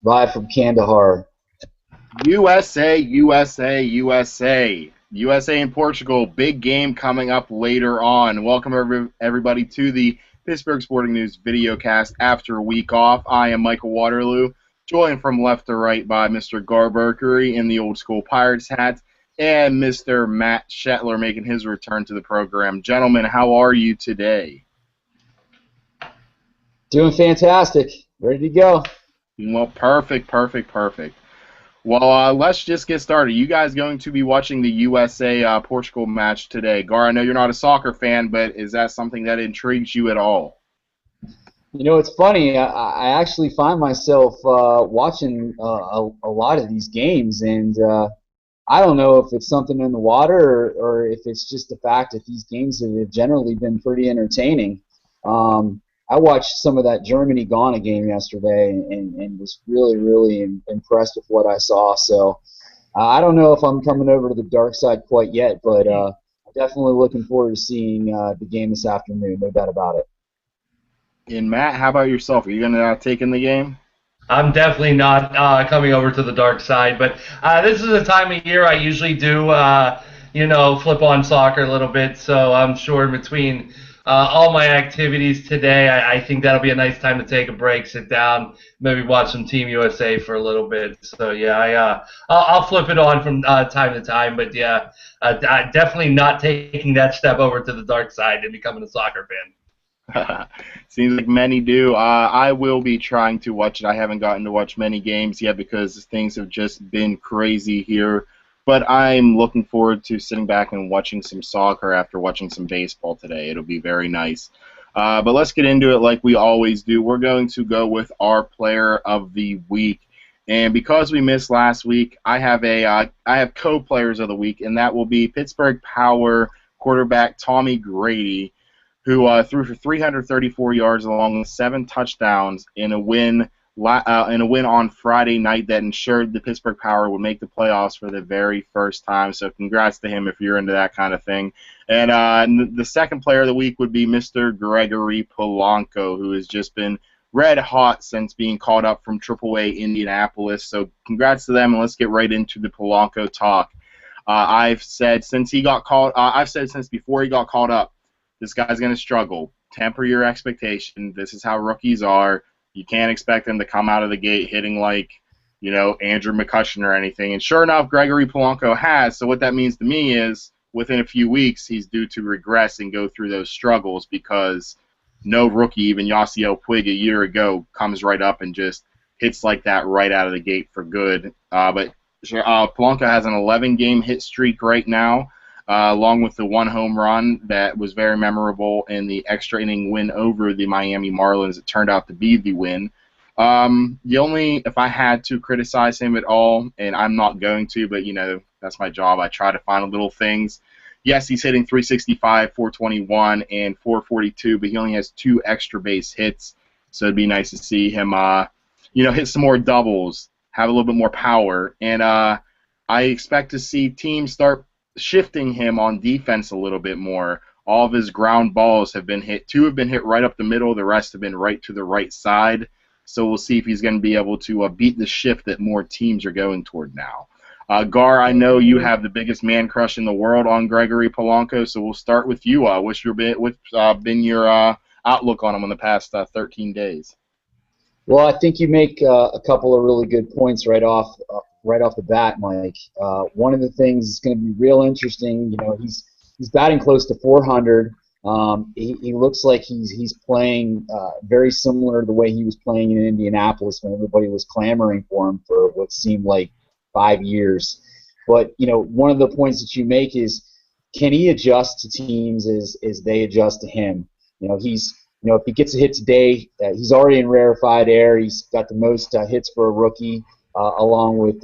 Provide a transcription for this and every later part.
Live from Kandahar. USA, USA, USA. USA and Portugal, big game coming up later on. Welcome everybody to the Pittsburgh Sporting News videocast after a week off. I am Michael Waterloo, joined from left to right by Mr. Garberkery in the old school Pirates hat, and Mr. Matt Shetler making his return to the program. Gentlemen, how are you today? Doing fantastic. Ready to go. Well, perfect, perfect, perfect. Well, let's just get started. You guys going to be watching the USA Portugal match today? Gar, I know you're not a soccer fan, but is that something that intrigues you at all? It's funny. I actually find myself watching a lot of these games, and I don't know if it's something in the water or if it's just the fact that these games have generally been pretty entertaining. I watched some of that Germany-Ghana game yesterday and was really impressed with what I saw. So I don't know if I'm coming over to the dark side quite yet, but definitely looking forward to seeing the game this afternoon. No doubt about it. And Matt, how about yourself? Are you going to take in the game? I'm definitely not coming over to the dark side, but this is a time of year I usually do, flip on soccer a little bit. So I'm sure in between all my activities today, I think that'll be a nice time to take a break, sit down, maybe watch some Team USA for a little bit. So yeah, I'll flip it on from time to time, but yeah, definitely not taking that step over to the dark side and becoming a soccer fan. Seems like many do. I will be trying to watch it. I haven't gotten to watch many games yet because things have just been crazy here. But I'm looking forward to sitting back and watching some soccer after watching some baseball today. It'll be very nice. But let's get into it like we always do. We're going to go with our player of the week. And because we missed last week, I have co-players of the week, and that will be Pittsburgh Power quarterback Tommy Grady, who threw for 334 yards along with 7 touchdowns in a win on Friday night that ensured the Pittsburgh Power would make the playoffs for the very first time. So congrats to him if you're into that kind of thing. And the second player of the week would be Mr. Gregory Polanco, who has just been red hot since being called up from AAA Indianapolis. So congrats to them, and let's get right into the Polanco talk. I've said since before he got called up, this guy's going to struggle. Temper your expectation. This is how rookies are. You can't expect them to come out of the gate hitting like, Andrew McCutcheon or anything. And sure enough, Gregory Polanco has. So what that means to me is within a few weeks, he's due to regress and go through those struggles because no rookie, even Yasiel Puig a year ago, comes right up and just hits like that right out of the gate for good. But Polanco has an 11-game hit streak right now, along with the one home run that was very memorable in the extra inning win over the Miami Marlins. It turned out to be the win. If I had to criticize him at all, and I'm not going to, but that's my job. I try to find little things. Yes, he's hitting 365, 421, and 442, but he only has 2 extra base hits. So it'd be nice to see him, hit some more doubles, have a little bit more power, and I expect to see teams start shifting him on defense a little bit more. All of his ground balls have been hit. 2 have been hit right up the middle. The rest have been right to the right side. So we'll see if he's going to be able to beat the shift that more teams are going toward now. Gar, I know you have the biggest man crush in the world on Gregory Polanco, so we'll start with you. What's been your outlook on him in the past 13 days? Well, I think you make a couple of really good points right off the bat, Mike. One of the things that's going to be real interesting. He's batting close to 400. He looks like he's playing very similar to the way he was playing in Indianapolis when everybody was clamoring for him for what seemed like 5 years. But one of the points that you make is, can he adjust to teams as they adjust to him? If he gets a hit today, he's already in rarefied air. He's got the most hits for a rookie, along with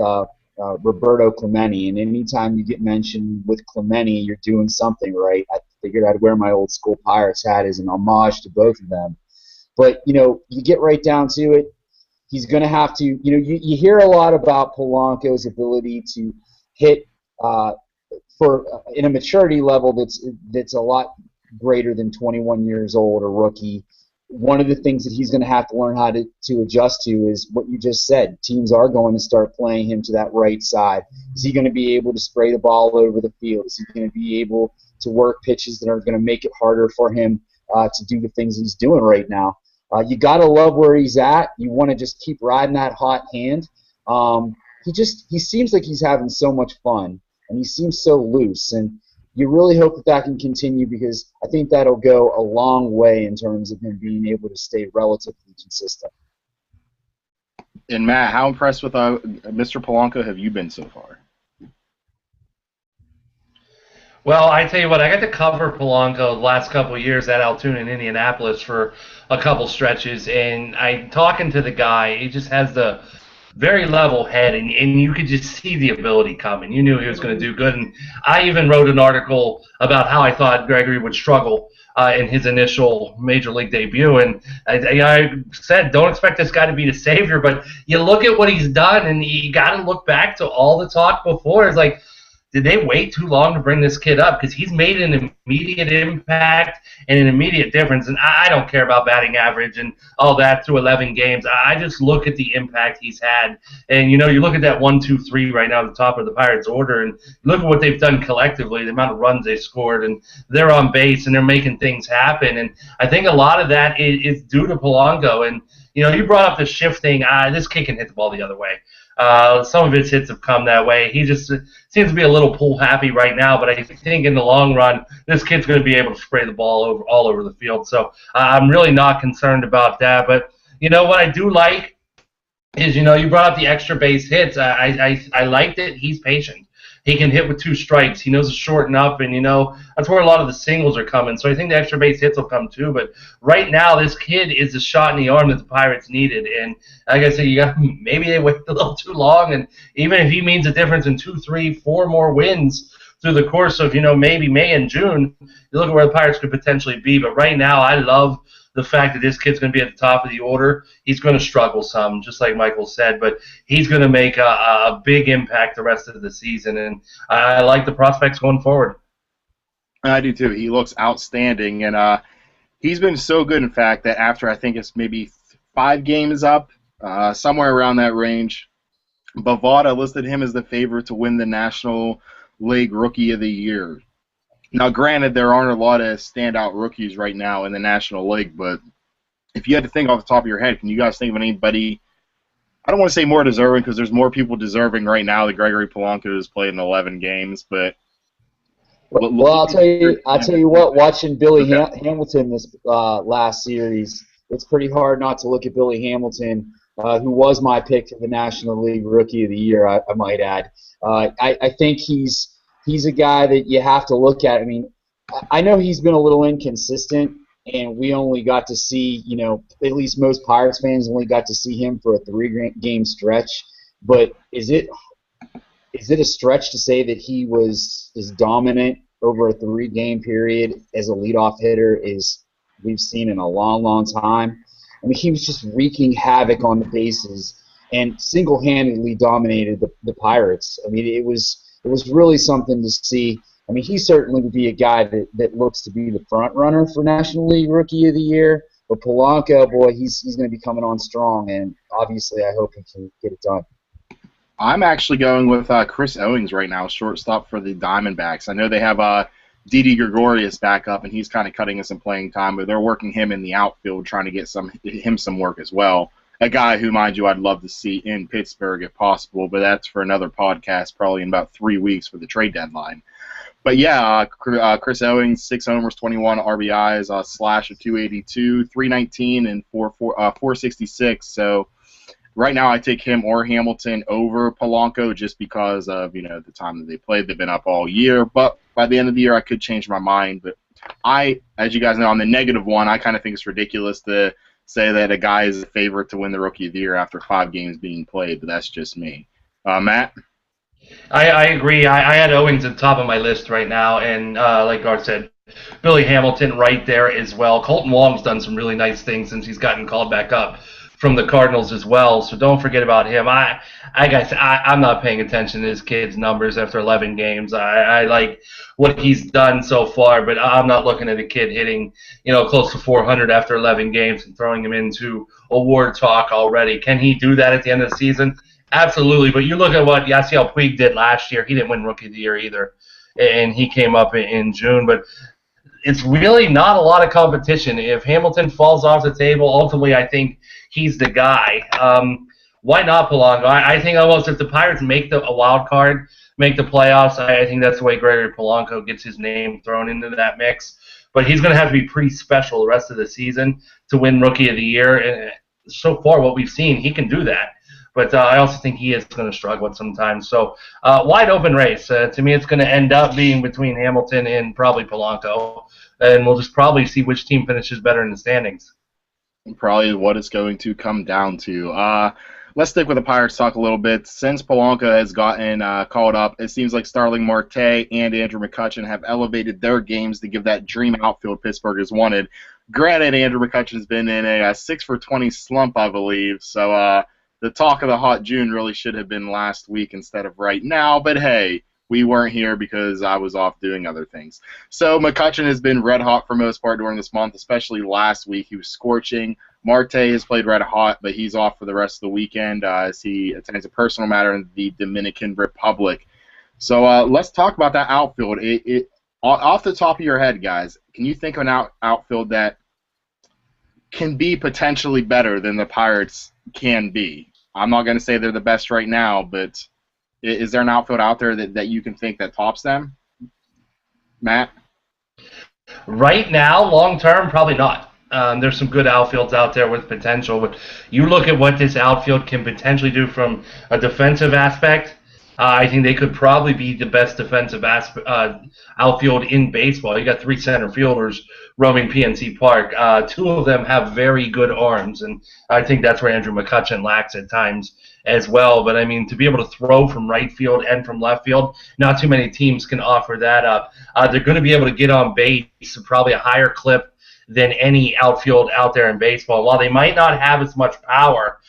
Roberto Clemente. And anytime you get mentioned with Clemente, you're doing something right. I figured I'd wear my old school Pirates hat as an homage to both of them. But you get right down to it. He's going to have to. You hear a lot about Polanco's ability to hit for in a maturity level that's a lot greater than 21 years old, a rookie. one of the things that he's going to have to learn how to adjust to is what you just said. Teams are going to start playing him to that right side. Is he going to be able to spray the ball over the field? Is he going to be able to work pitches that are going to make it harder for him to do the things he's doing right now? You got to love where he's at. You want to just keep riding that hot hand. He seems like he's having so much fun, and he seems so loose. And you really hope that can continue, because I think that'll go a long way in terms of him being able to stay relatively consistent. And Matt, how impressed with Mr. Polanco have you been so far? Well, I tell you what, I got to cover Polanco the last couple of years at Altoona in Indianapolis for a couple stretches, and I talking to the guy, he just has the very level head, and you could just see the ability coming. You knew he was going to do good, and I even wrote an article about how I thought Gregory would struggle in his initial major league debut, and I said, don't expect this guy to be the savior, but you look at what he's done, and you got to look back to all the talk before. It's like, did they wait too long to bring this kid up? Because he's made an immediate impact and an immediate difference. And I don't care about batting average and all that through 11 games. I just look at the impact he's had. And, you look at that 1, 2, 3 right now at the top of the Pirates order, and look at what they've done collectively, the amount of runs they scored, and they're on base, and they're making things happen. And I think a lot of that is due to Polanco. And, you brought up the shifting. This kid can hit the ball the other way. Some of his hits have come that way. He just seems to be a little pull happy right now, but I think in the long run, this kid's going to be able to spray the ball all over the field. So I'm really not concerned about that. But what I do like is, you brought up the extra base hits. I like that he's patient. He can hit with 2 strikes. He knows to shorten up, and, that's where a lot of the singles are coming. So I think the extra base hits will come too. But right now, this kid is a shot in the arm that the Pirates needed. And like I said, maybe they waited a little too long. And even if he means a difference in 2, 3, 4 more wins through the course of, maybe May and June, you look at where the Pirates could potentially be. But right now, I love the fact that this kid's going to be at the top of the order. He's going to struggle some, just like Michael said, but he's going to make a big impact the rest of the season, and I like the prospects going forward. I do too. He looks outstanding, and he's been so good, in fact, that after I think it's maybe 5 games up, somewhere around that range, Bovada listed him as the favorite to win the National League Rookie of the Year. Now, granted, there aren't a lot of standout rookies right now in the National League, but if you had to think off the top of your head, can you guys think of anybody? I don't want to say more deserving, because there's more people deserving right now that Gregory Polanco has played in 11 games. But well, I'll tell you what. Watching Billy Hamilton this last series, it's pretty hard not to look at Billy Hamilton, who was my pick to the National League Rookie of the Year. I might add. I think he's a guy that you have to look at. I mean, I know he's been a little inconsistent, and we only got to see, at least most Pirates fans only got to see him for a 3-game stretch. But is it a stretch to say that he was as dominant over a 3-game period as a leadoff hitter as we've seen in a long, long time? I mean, he was just wreaking havoc on the bases and single-handedly dominated the Pirates. I mean, it was really something to see. I mean, he certainly would be a guy that looks to be the front runner for National League Rookie of the Year. But Polanco, boy, he's going to be coming on strong, and obviously I hope he can get it done. I'm actually going with Chris Owings right now, shortstop for the Diamondbacks. I know they have Didi Gregorius back up, and he's kind of cutting us some playing time, but they're working him in the outfield, trying to get him some work as well. A guy who, mind you, I'd love to see in Pittsburgh if possible, but that's for another podcast, probably in about 3 weeks for the trade deadline. But yeah, Chris Owings, 6 homers, 21 RBIs, slash of 282, 319, and 466. So right now I take him or Hamilton over Polanco just because of the time that they played. They've been up all year, but by the end of the year I could change my mind. But as you guys know, on the negative one, I kind of think it's ridiculous to say that a guy is a favorite to win the Rookie of the Year after 5 games being played, but that's just me. Matt? I agree. I had Owings at the top of my list right now, and like Garth said, Billy Hamilton right there as well. Colton Wong's done some really nice things since he's gotten called back up from the Cardinals as well. So don't forget about him. I'm not paying attention to this kid's numbers after 11 games. I like what he's done so far, but I'm not looking at a kid hitting, close to 400 after 11 games and throwing him into award talk already. Can he do that at the end of the season? Absolutely. But you look at what Yasiel Puig did last year. He didn't win Rookie of the Year either, and he came up in June. But it's really not a lot of competition. If Hamilton falls off the table, ultimately I think he's the guy. Why not Polanco? I think almost if the Pirates make a wild card, make the playoffs, I think that's the way Gregory Polanco gets his name thrown into that mix. But he's going to have to be pretty special the rest of the season to win Rookie of the Year. And so far, what we've seen, he can do that. But I also think he is going to struggle sometimes. So wide open race. To me, it's going to end up being between Hamilton and probably Polanco. And we'll just probably see which team finishes better in the standings. Probably what it's going to come down to. Let's stick with the Pirates talk a little bit. Since Polanco has gotten called up, it seems like Starling Marte and Andrew McCutchen have elevated their games to give that dream outfield Pittsburgh has wanted. Granted, Andrew McCutchen's been in a 6-for-20 slump, I believe, so the talk of the hot June really should have been last week instead of right now, but hey, we weren't here because I was off doing other things. So McCutchen has been red hot for most part during this month, especially last week. He was scorching. Marte has played red hot, but he's off for the rest of the weekend as he attends a personal matter in the Dominican Republic. So let's talk about that outfield. Off the top of your head, guys, can you think of an outfield that can be potentially better than the Pirates can be? I'm not going to say they're the best right now, but is there an outfield out there that you can think that tops them? Matt? Right now, long term, probably not. There's some good outfields out there with potential, but you look at what this outfield can potentially do from a defensive aspect. I think they could probably be the best defensive outfield in baseball. You got 3 center fielders roaming PNC Park. 2 of them have very good arms, and I think that's where Andrew McCutchen lacks at times as well. But, I mean, to be able to throw from right field and from left field, not too many teams can offer that up. They're going to be able to get on base at probably a higher clip than any outfield out there in baseball. While they might not have as much power,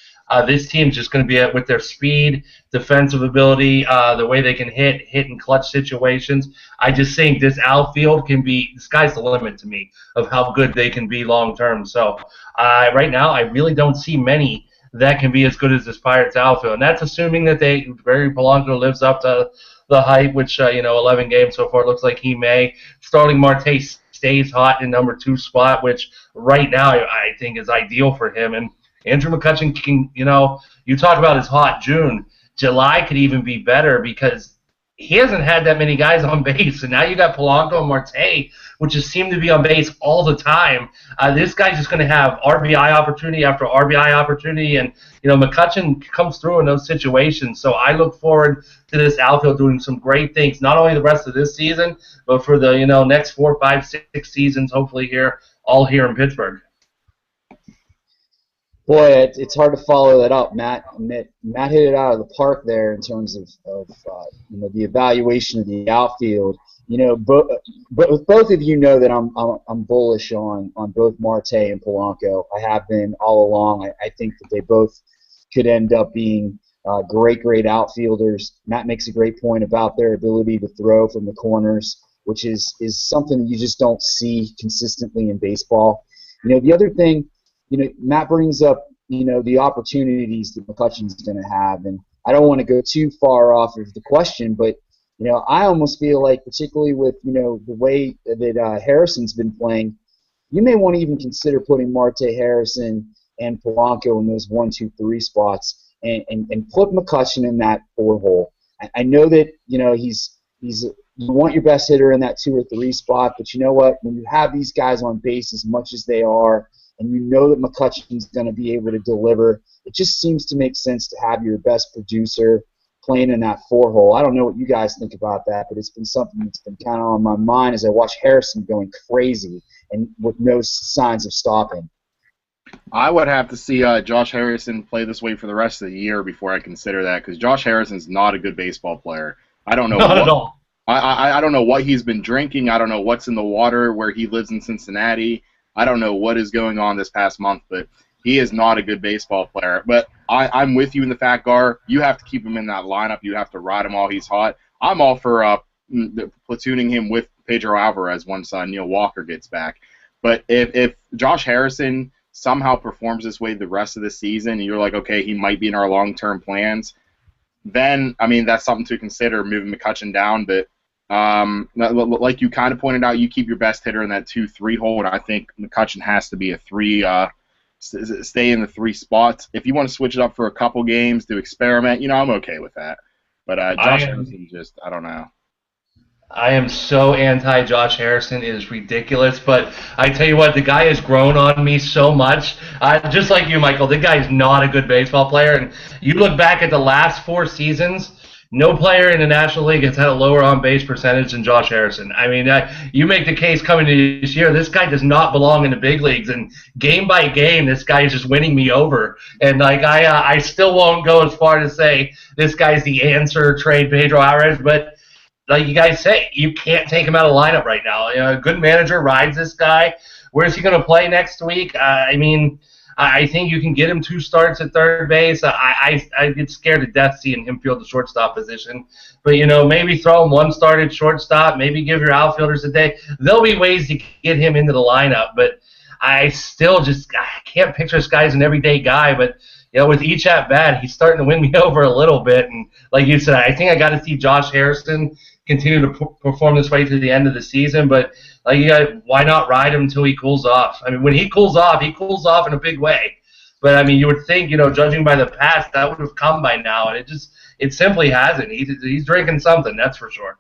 this team's just going to be with their speed, defensive ability, the way they can hit in clutch situations. I just think this outfield can be, the sky's the limit to me of how good they can be long term. So right now, I really don't see many that can be as good as this Pirates outfield. And that's assuming that Gregory Polanco lives up to the hype, which, 11 games so far, it looks like he may. Starling Marte stays hot in number 2 spot, which right now I think is ideal for him. And Andrew McCutchen can, you talk about his hot June. July could even be better because he hasn't had that many guys on base. And now you got Polanco and Marte, which just seem to be on base all the time. This guy's just going to have RBI opportunity after RBI opportunity. And, McCutchen comes through in those situations. So I look forward to this outfield doing some great things, not only the rest of this season, but for the, next 4, 5, 6 seasons, hopefully all here in Pittsburgh. Boy, it's hard to follow that up. Matt hit it out of the park there in terms of the evaluation of the outfield. But both of you know that I'm bullish on both Marte and Polanco. I have been all along. I think that they both could end up being great outfielders. Matt makes a great point about their ability to throw from the corners, which is something that you just don't see consistently in baseball. The other thing. Matt brings up, the opportunities that McCutchen's going to have, and I don't want to go too far off of the question, but, I almost feel like, particularly with, the way that Harrison's been playing, you may want to even consider putting Marte, Harrison, and Polanco in those 1, 2, 3 spots and put McCutchen in that 4 hole. I know that, you want your best hitter in that 2 or 3 spot, but you know what? When you have these guys on base as much as they are, and you know that McCutchen's going to be able to deliver, it just seems to make sense to have your best producer playing in that 4 hole. I don't know what you guys think about that, but it's been something that's been kind of on my mind as I watch Harrison going crazy and with no signs of stopping. I would have to see Josh Harrison play this way for the rest of the year before I consider that, because Josh Harrison's not a good baseball player. I don't know. Not at all. I don't know what he's been drinking. I don't know what's in the water where he lives in Cincinnati. I don't know what is going on this past month, but he is not a good baseball player. But I'm with you in the fact, Gar, you have to keep him in that lineup. You have to ride him while he's hot. I'm all for platooning him with Pedro Alvarez once Neil Walker gets back. But if Josh Harrison somehow performs this way the rest of the season, and you're like, okay, he might be in our long-term plans, then, I mean, that's something to consider, moving McCutchen down. But like you kind of pointed out, you keep your best hitter in that 2-3 hole, and I think McCutchen has to be a 3, stay in the 3 spots. If you want to switch it up for a couple games to experiment, I'm okay with that. But Josh Harrison, just, I don't know. I am so anti-Josh Harrison. It is ridiculous. But I tell you what, the guy has grown on me so much. Just like you, Michael, the guy is not a good baseball player. And you look back at the last 4 seasons, no player in the National League has had a lower on-base percentage than Josh Harrison. I mean, you make the case coming to this year, this guy does not belong in the big leagues. And game by game, this guy is just winning me over. And like I still won't go as far to say this guy's the answer, trade Pedro Alvarez, but like you guys say, you can't take him out of lineup right now. A good manager rides this guy. Where's he going to play next week? I mean, I think you can get him 2 starts at third base. I get scared to death seeing him field the shortstop position. But, maybe throw him 1 start at shortstop. Maybe give your outfielders a day. There'll be ways to get him into the lineup. But I still I can't picture this guy as an everyday guy. But, with each at-bat, he's starting to win me over a little bit. And like you said, I think I got to see Josh Harrison continue to perform this way to the end of the season, but why not ride him until he cools off? I mean, when he cools off in a big way. But I mean, you would think, judging by the past, that would have come by now, and it simply hasn't. He's drinking something, that's for sure.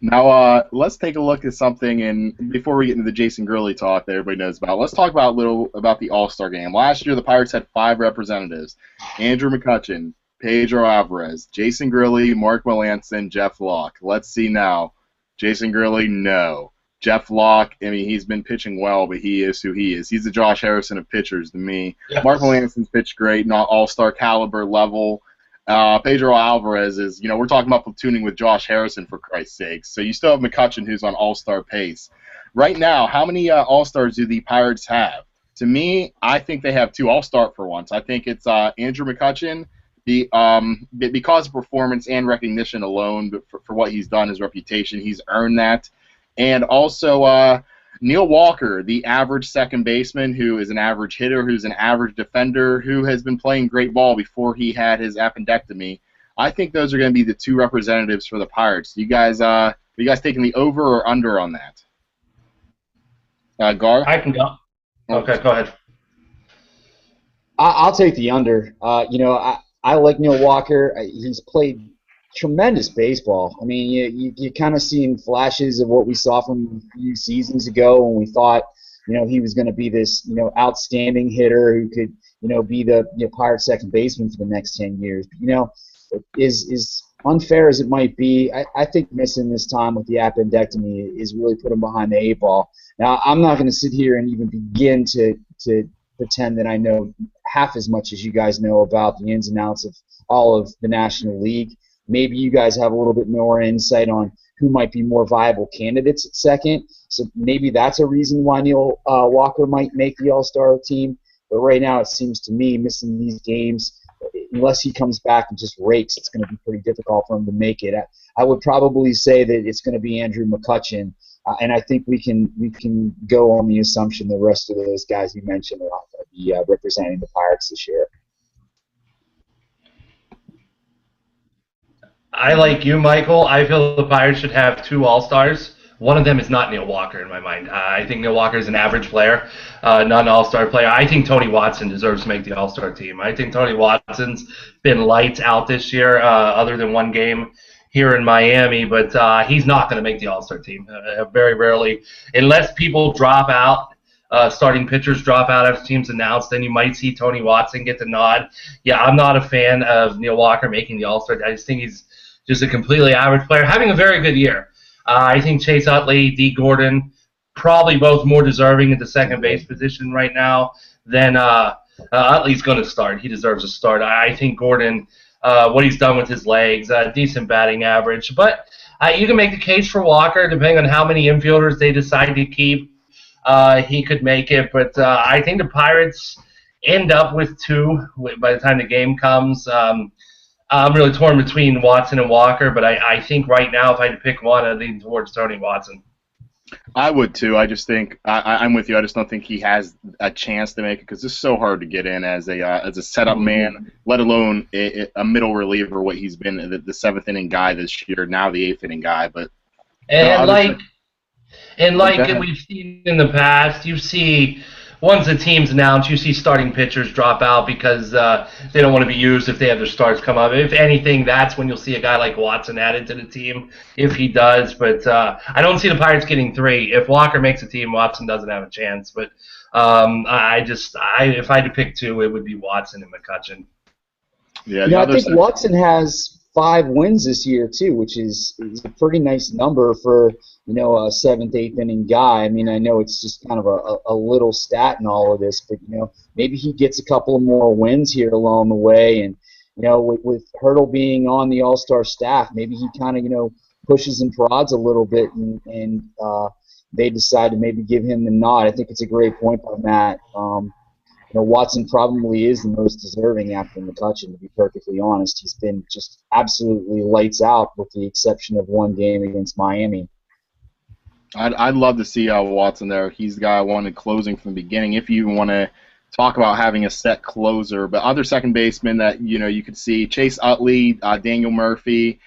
Now, let's take a look at something, and before we get into the Jason Gurley talk that everybody knows about, let's talk about about the All-Star game. Last year, the Pirates had 5 representatives: Andrew McCutchen, Pedro Alvarez, Jason Gurley, Mark Melancon, Jeff Locke. Let's see now. Jason Gurley, no. Jeff Locke, I mean, he's been pitching well, but he is who he is. He's the Josh Harrison of pitchers to me. Yes. Mark Melancon's pitched great, not all-star caliber level. Pedro Alvarez is, we're talking about platooning with Josh Harrison, for Christ's sake. So you still have McCutchen, who's on all-star pace. Right now, how many all-stars do the Pirates have? To me, I think they have 2. I'll start for once. I think it's Andrew McCutchen, because of performance and recognition alone, but for what he's done, his reputation, he's earned that. And also Neil Walker, the average second baseman, who is an average hitter, who's an average defender, who has been playing great ball before he had his appendectomy. I think those are going to be the 2 representatives for the Pirates. Are you guys taking the over or under on that? Gar? I can go. Okay, go ahead. I'll take the under. I like Neil Walker. He's played tremendous baseball. I mean, you kind of seen flashes of what we saw from a few seasons ago when we thought, he was going to be this, outstanding hitter who could, be the Pirates second baseman for the next 10 years. But, as unfair as it might be, I think missing this time with the appendectomy is really put him behind the 8 ball. Now, I'm not going to sit here and even begin to pretend that I know half as much as you guys know about the ins and outs of all of the National League. Maybe you guys have a little bit more insight on who might be more viable candidates at second. So maybe that's a reason why Neil Walker might make the All-Star team. But right now it seems to me, missing these games, unless he comes back and just rakes, it's going to be pretty difficult for him to make it. I would probably say that it's going to be Andrew McCutchen. And I think we can go on the assumption the rest of those guys you mentioned are not going to be representing the Pirates this year. I like you, Michael. I feel the Pirates should have 2 All-Stars. One of them is not Neil Walker in my mind. I think Neil Walker is an average player, not an All-Star player. I think Tony Watson deserves to make the All-Star team. I think Tony Watson's been lights out this year, other than 1 game here in Miami, but he's not going to make the All-Star team. Very rarely, unless people drop out, starting pitchers drop out after teams announced, then you might see Tony Watson get the nod. Yeah, I'm not a fan of Neil Walker making the All-Star. I just think he's just a completely average player, having a very good year. I think Chase Utley, D. Gordon, probably both more deserving at the second base position right now than Utley's going to start. He deserves a start. I think Gordon, what he's done with his legs, decent batting average. But you can make the case for Walker, depending on how many infielders they decide to keep. He could make it. But I think the Pirates, end up with 2 by the time the game comes. I'm really torn between Watson and Walker, but I think right now, if I had to pick one, I'd lean towards Tony Watson. I would too. I just think I'm with you. I just don't think he has a chance to make it because it's so hard to get in as a setup man, let alone a middle reliever. What he's been the 7th inning guy this year, now the 8th inning guy. But like we've seen in the past, you see once the team's announced, you see starting pitchers drop out because they don't want to be used if they have their starts come up. If anything, that's when you'll see a guy like Watson added to the team, if he does. But I don't see the Pirates getting 3. If Walker makes a team, Watson doesn't have a chance. But if I had to pick 2, it would be Watson and McCutchen. Yeah, I think Watson has 5 wins this year too, which is a pretty nice number for a 7th, 8th inning guy. I mean, I know it's just kind of a little stat in all of this, but maybe he gets a couple of more wins here along the way, and with Hurdle being on the All-Star staff, maybe he kind of pushes and prods a little bit, and they decide to maybe give him the nod. I think it's a great point by Matt. Watson probably is the most deserving after McCutchen, to be perfectly honest. He's been just absolutely lights out with the exception of one game against Miami. I'd love to see Watson there. He's the guy I wanted closing from the beginning. If you want to talk about having a set closer, but other second basemen that you could see, Chase Utley, Daniel Murphy,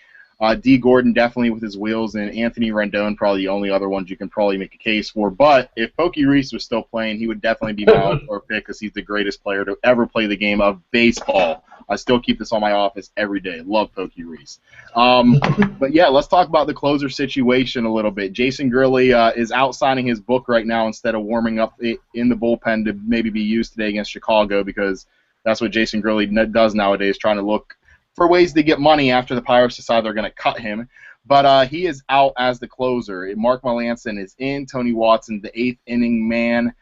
D. Gordon definitely with his wheels, and Anthony Rendon probably the only other ones you can probably make a case for. But if Pokey Reese was still playing, he would definitely be my all-star pick because he's the greatest player to ever play the game of baseball. I still keep this on my office every day. Love Pokey Reese. But yeah, let's talk about the closer situation a little bit. Jason Grilli is out signing his book right now instead of warming up in the bullpen to maybe be used today against Chicago, because that's what Jason Grilli does nowadays, trying to look for ways to get money after the Pirates decide they're going to cut him. But he is out as the closer. Mark Melancon is in. Tony Watson, the 8th inning man.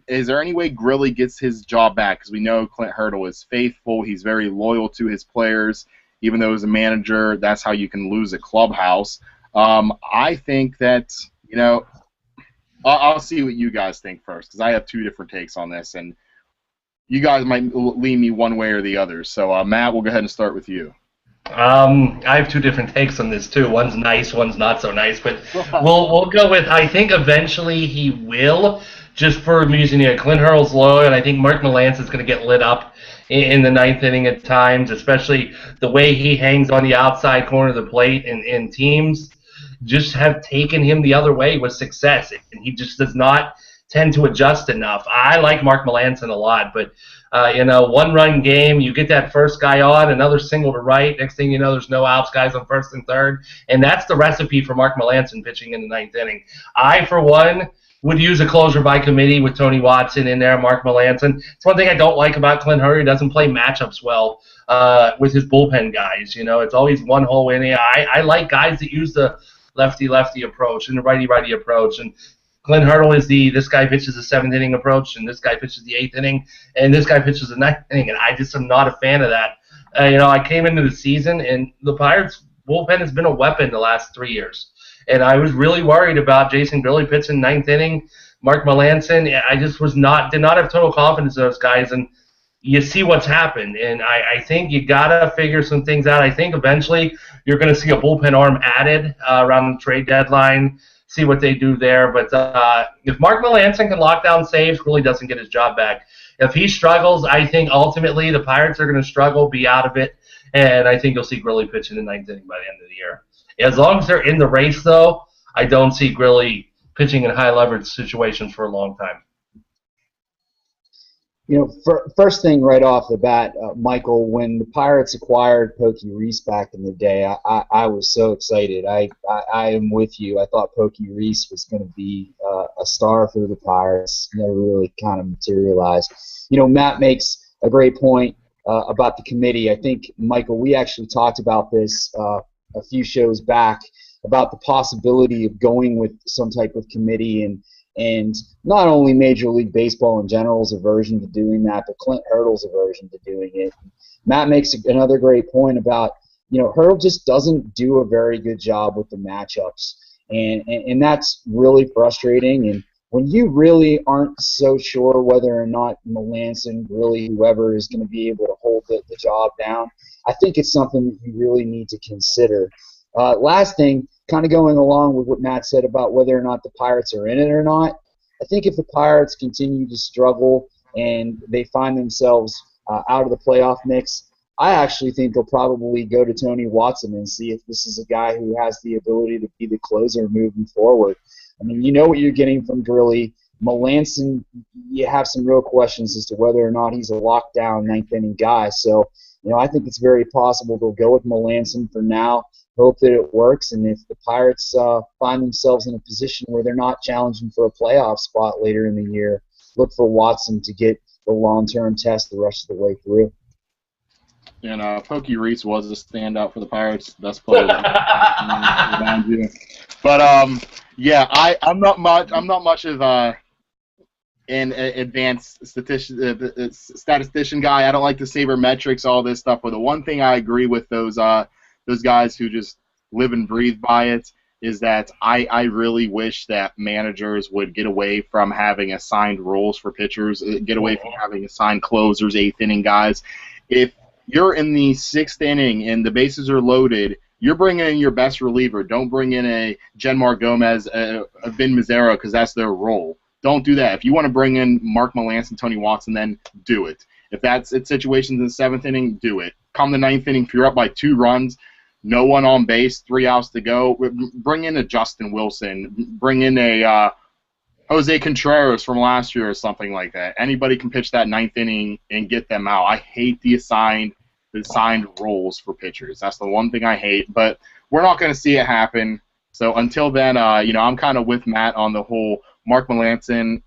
Is there any way Grilli gets his job back? Because we know Clint Hurdle is faithful. He's very loyal to his players. Even though as a manager, that's how you can lose a clubhouse. I think that, I'll see what you guys think first, because I have 2 different takes on this, and you guys might lean me one way or the other. So, Matt, we'll go ahead and start with you. I have 2 different takes on this too. One's nice, one's not so nice. But we'll go with, I think eventually he will, just for amusing you. Clint Hurdle's low, and I think Mark Melancon's going to get lit up in the 9th inning at times, especially the way he hangs on the outside corner of the plate, and teams just have taken him the other way with success, and he just does not tend to adjust enough. I like Mark Melancon a lot, but one-run game, you get that first guy on, another single to right, next thing you know, there's no outs, guys on first and third, and that's the recipe for Mark Melancon pitching in the 9th inning. I, for one, would use a closer by committee with Tony Watson in there, Mark Melancon. It's one thing I don't like about Clint Hurdle. He doesn't play matchups well with his bullpen guys. It's always one whole inning. I like guys that use the lefty-lefty approach and the righty-righty approach, and Clint Hurdle is this guy pitches the 7th inning approach, and this guy pitches the 8th inning, and this guy pitches the 9th inning, and I just am not a fan of that. I came into the season, and the Pirates' bullpen has been a weapon the last 3 years, and I was really worried about Jason Grilli pitching 9th inning, Mark Melancon. I just did not have total confidence in those guys, and you see what's happened, and I think you got to figure some things out. I think eventually you're going to see a bullpen arm added around the trade deadline, see what they do there. But if Mark Melancon can lock down saves, Grilli doesn't get his job back. If he struggles, I think ultimately the Pirates are going to struggle, be out of it, and I think you'll see Grilli pitch in the 9th inning by the end of the year. As long as they're in the race, though, I don't see Grilli pitching in high-leverage situations for a long time. First thing right off the bat, Michael, when the Pirates acquired Pokey Reese back in the day, I was so excited. I am with you. I thought Pokey Reese was going to be a star for the Pirates. Never really kind of materialized. Matt makes a great point about the committee. I think, Michael, we actually talked about this a few shows back about the possibility of going with some type of committee, and not only Major League Baseball in general's aversion to doing that, but Clint Hurdle's aversion to doing it. Matt makes another great point about, Hurdle just doesn't do a very good job with the matchups, and that's really frustrating. And when you really aren't so sure whether or not Melanson, really whoever is going to be able to hold the job down, I think it's something that you really need to consider. Last thing, kind of going along with what Matt said about whether or not the Pirates are in it or not, I think if the Pirates continue to struggle and they find themselves out of the playoff mix, I actually think they'll probably go to Tony Watson and see if this is a guy who has the ability to be the closer moving forward. I mean, you know what you're getting from Gurley. Melanson, you have some real questions as to whether or not he's a lockdown ninth inning guy. So, I think it's very possible they'll go with Melanson for now, hope that it works, and if the Pirates find themselves in a position where they're not challenging for a playoff spot later in the year, look for Watson to get the long-term test the rest of the way through. And Pokey Reese was a standout for the Pirates, best player. Remind you. But yeah, I'm not much of an advanced statistician guy. I don't like to sabermetrics, all this stuff. But the one thing I agree with those guys who just live and breathe by it is that I really wish that managers would get away from having assigned roles for pitchers, get away from having assigned closers, eighth inning guys. If you're in the sixth inning and the bases are loaded, you're bringing in your best reliever. Don't bring in a Genmar Gomez, a Vin Mazzaro, because that's their role. Don't do that. If you want to bring in Mark Melanson, Tony Watson, then do it. If that's situations in the seventh inning, do it. Come the ninth inning, if you're up by 2 runs, no one on base, 3 outs to go, bring in a Justin Wilson. Bring in a Jose Contreras from last year or something like that. Anybody can pitch that ninth inning and get them out. I hate the assigned roles for pitchers. That's the one thing I hate, but we're not going to see it happen. So until then, I'm kind of with Matt on the whole Mark Melanson.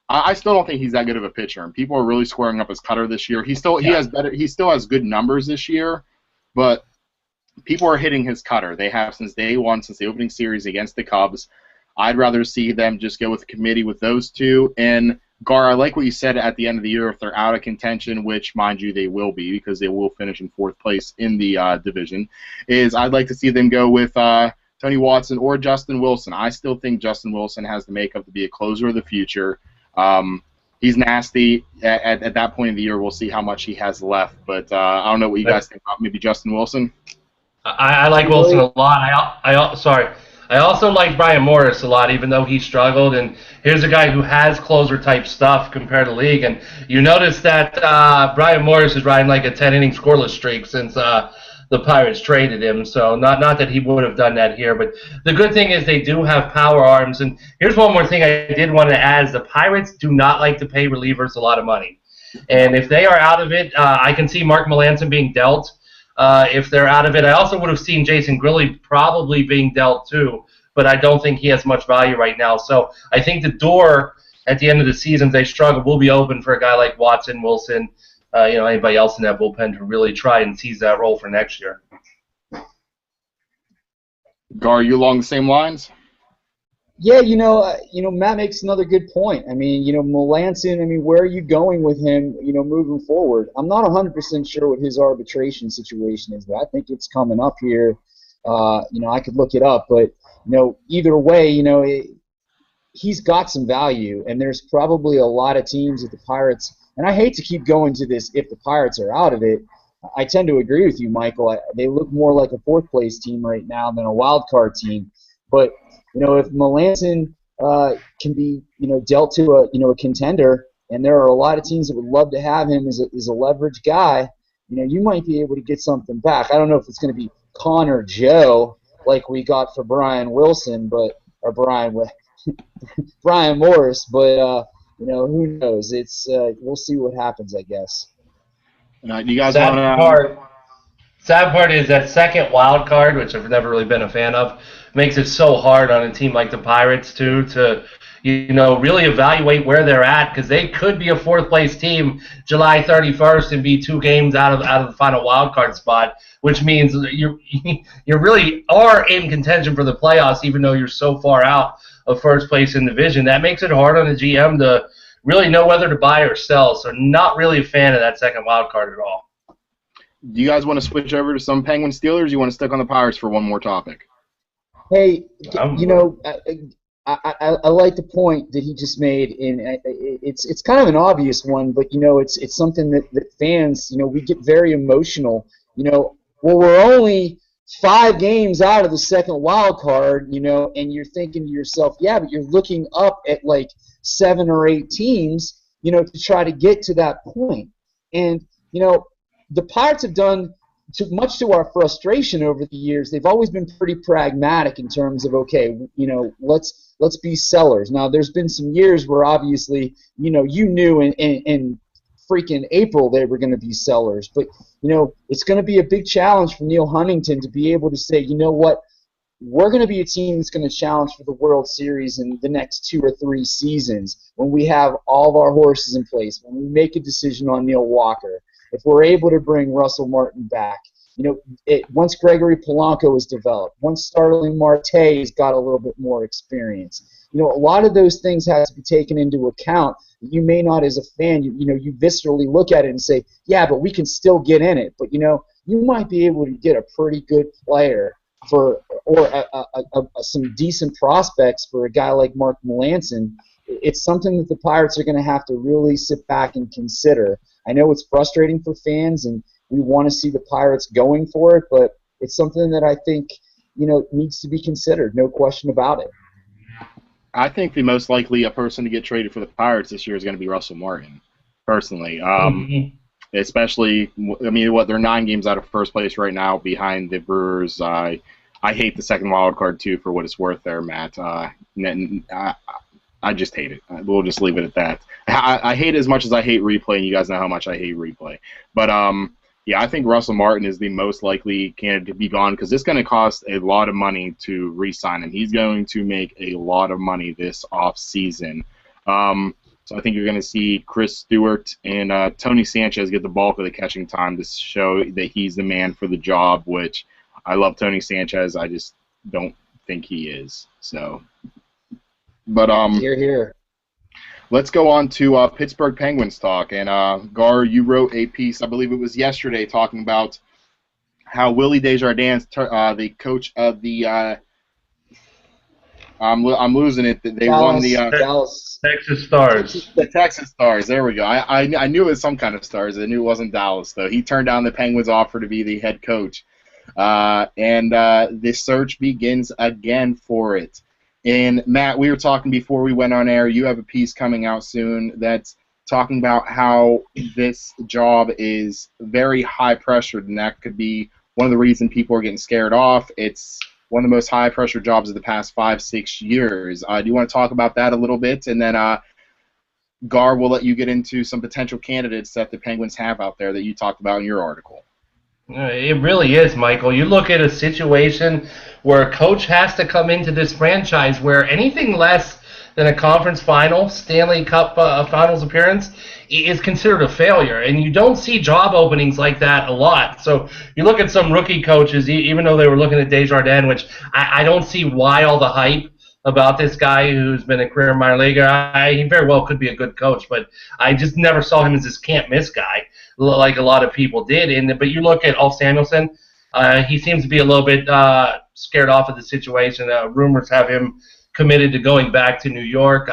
I still don't think he's that good of a pitcher, and people are really squaring up his cutter this year. He still has good numbers this year, but people are hitting his cutter. They have since day one, since the opening series against the Cubs. I'd rather see them just go with a committee with those two. And Gar, I like what you said at the end of the year, if they're out of contention, which, mind you, they will be because they will finish in 4th place in the division, is I'd like to see them go with Tony Watson or Justin Wilson. I still think Justin Wilson has the makeup to be a closer of the future. He's nasty. At that point of the year, we'll see how much he has left. But I don't know what you guys think about maybe Justin Wilson. I like Wilson a lot. I also like Brian Morris a lot, even though he struggled. And here's a guy who has closer-type stuff compared to league. And you notice that Brian Morris is riding like a 10-inning scoreless streak since the Pirates traded him. So not that he would have done that here. But the good thing is they do have power arms. And here's one more thing I did want to add is the Pirates do not like to pay relievers a lot of money. And if they are out of it, I can see Mark Melanson being dealt. If they're out of it, I also would have seen Jason Grilli probably being dealt too, but I don't think he has much value right now. So I think the door at the end of the season, if they struggle, will be open for a guy like Watson, Wilson, anybody else in that bullpen to really try and seize that role for next year. Gar, are you along the same lines? Yeah, Matt makes another good point. I mean, Melanson, where are you going with him, moving forward? I'm not 100% sure what his arbitration situation is, but I think it's coming up here. I could look it up, but, either way, he's got some value, and there's probably a lot of teams at the Pirates, and I hate to keep going to this if the Pirates are out of it. I tend to agree with you, Michael. They look more like a 4th-place team right now than a wild card team, but if Melanson can be, dealt to a contender, and there are a lot of teams that would love to have him as a leverage guy, you might be able to get something back. I don't know if it's going to be Connor Joe like we got for Brian Wilson, or Brian Morris, but who knows? It's we'll see what happens, I guess. You guys want to? Sad part is that second wild card, which I've never really been a fan of, makes it so hard on a team like the Pirates too to really evaluate where they're at, because they could be a 4th-place team July 31st and be 2 games out of the final wild card spot, which means you really are in contention for the playoffs, even though you're so far out of first place in the division. That makes it hard on the GM to really know whether to buy or sell. So not really a fan of that second wild card at all. Do you guys want to switch over to some Penguin Steelers? Or you want to stick on the Pirates for one more topic? Hey, I like the point that he just made, and it's kind of an obvious one, but it's something that fans, we get very emotional. Well, we're only 5 games out of the second wild card, and you're thinking to yourself, yeah, but you're looking up at like 7 or 8 teams, to try to get to that point. And the Pirates have done much to our frustration over the years. They've always been pretty pragmatic in terms of, okay, let's be sellers. Now, there's been some years where obviously, you knew in freaking April they were going to be sellers, but it's going to be a big challenge for Neil Huntington to be able to say, you know what, we're going to be a team that's going to challenge for the World Series in the next 2 or 3 seasons when we have all of our horses in place, when we make a decision on Neil Walker, if we're able to bring Russell Martin back. Once Gregory Polanco is developed, once Starling Marte has got a little bit more experience, a lot of those things have to be taken into account. You may not, as a fan, you viscerally look at it and say, yeah, but we can still get in it. But you might be able to get a pretty good player or some decent prospects for a guy like Mark Melancon. It's something that the Pirates are going to have to really sit back and consider. I know it's frustrating for fans, and we want to see the Pirates going for it, but it's something that I think needs to be considered. No question about it. I think the most likely a person to get traded for the Pirates this year is going to be Russell Martin, personally. Especially, they're 9 games out of first place right now behind the Brewers. I hate the second wild card too, for what it's worth there, Matt. I just hate it. We'll just leave it at that. I hate it as much as I hate replay, and you guys know how much I hate replay. But yeah, I think Russell Martin is the most likely candidate to be gone because it's going to cost a lot of money to re-sign him. He's going to make a lot of money this offseason. So I think you're going to see Chris Stewart and Tony Sanchez get the bulk of the catching time to show that he's the man for the job, which I love Tony Sanchez. I just don't think he is. So, but Here. Let's go on to Pittsburgh Penguins talk. And Gar, you wrote a piece, I believe it was yesterday, talking about how Willie Desjardins, the coach of the I'm losing it. They won the Dallas Texas Stars. The Texas Stars. There we go. I knew it was some kind of Stars. I knew it wasn't Dallas though. He turned down the Penguins' offer to be the head coach, and the search begins again for it. And Matt, we were talking before we went on air. You have a piece coming out soon that's talking about how this job is very high pressured, and that could be one of the reasons people are getting scared off. It's one of the most high pressure jobs of the past 5-6 years. Do you want to talk about that a little bit? And then Gar, we'll let you get into some potential candidates that the Penguins have out there that you talked about in your article. It really is, Michael. You look at a situation where a coach has to come into this franchise where anything less than a conference final, Stanley Cup finals appearance, is considered a failure. And you don't see job openings like that a lot. So you look at some rookie coaches, even though they were looking at Desjardins, which I don't see why all the hype about this guy who's been a career minor leaguer. He very well could be a good coach, but I just never saw him as this can't-miss guy like a lot of people did. But you look at Ulf Samuelsson, he seems to be a little bit scared off of the situation. Rumors have him committed to going back to New York.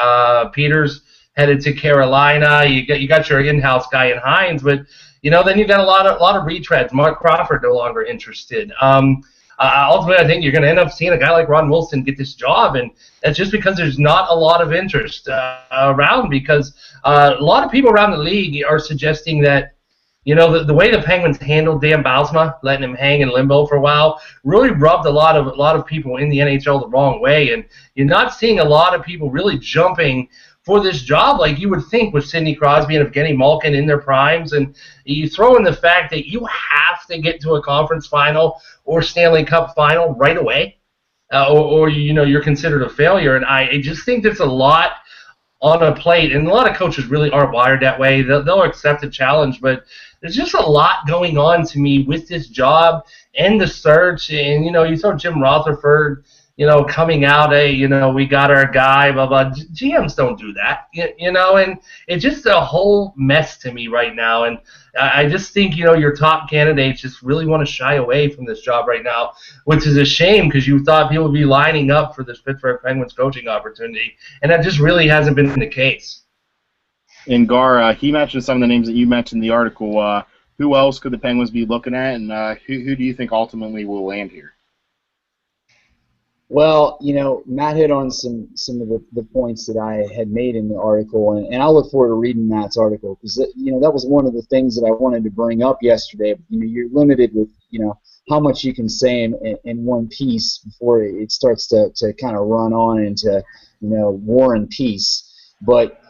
Peters headed to Carolina. You got your in-house guy in Hines, but then you got a lot of retreads. Mark Crawford no longer interested. Ultimately, I think you're going to end up seeing a guy like Ron Wilson get this job, and that's just because there's not a lot of interest around. Because a lot of people around the league are suggesting that the way the Penguins handled Dan Bylsma, letting him hang in limbo for a while, really rubbed a lot of people in the NHL the wrong way, and you're not seeing a lot of people really jumping for this job like you would think with Sidney Crosby and Evgeny Malkin in their primes. And you throw in the fact that you have to get to a conference final or Stanley Cup final right away, or you're considered a failure. And I just think there's a lot on a plate, and a lot of coaches really aren't wired that way. They'll accept a challenge, but there's just a lot going on to me with this job and the search. And you throw Jim Rutherford coming out, hey, we got our guy, blah, blah. GMs don't do that, and it's just a whole mess to me right now. And I just think, your top candidates just really want to shy away from this job right now, which is a shame because you thought people would be lining up for this Pittsburgh Penguins coaching opportunity, and that just really hasn't been the case. And Gar, he mentioned some of the names that you mentioned in the article. Who else could the Penguins be looking at, and who do you think ultimately will land here? Well, Matt hit on some of the points that I had made in the article, and I look forward to reading Matt's article because that was one of the things that I wanted to bring up yesterday. You're limited with how much you can say in one piece before it starts to kind of run on into War and Peace. But